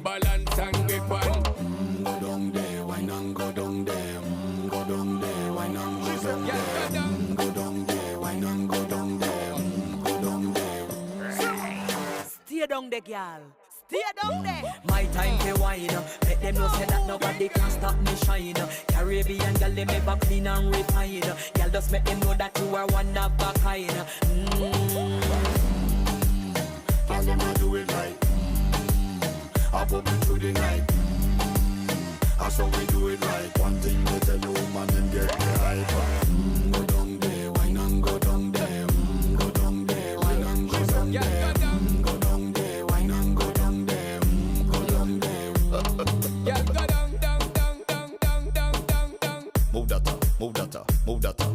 balance and grip on. Go down there, wine and go down there. Go down there, wine and go down there. Go down there, wine and go down there. Go down there. Stay down there, girl. Stay down there. My time to wine. Let them know say that nobody can stop me shine. Caribbean girl, they make up clean and refine. Girl, just make them know that you are one of a kind. Girl, them a do it right. I pop it through the night. That's how we do it right. One thing they tell you, woman, them get the hype. Go down there, wine and go down there. Go down there, wine and go down there. Go down there, wine and go down there. Go down there. Yeah, go down, down, down, down, down, down, down, down. Move that up, move that up, move that up.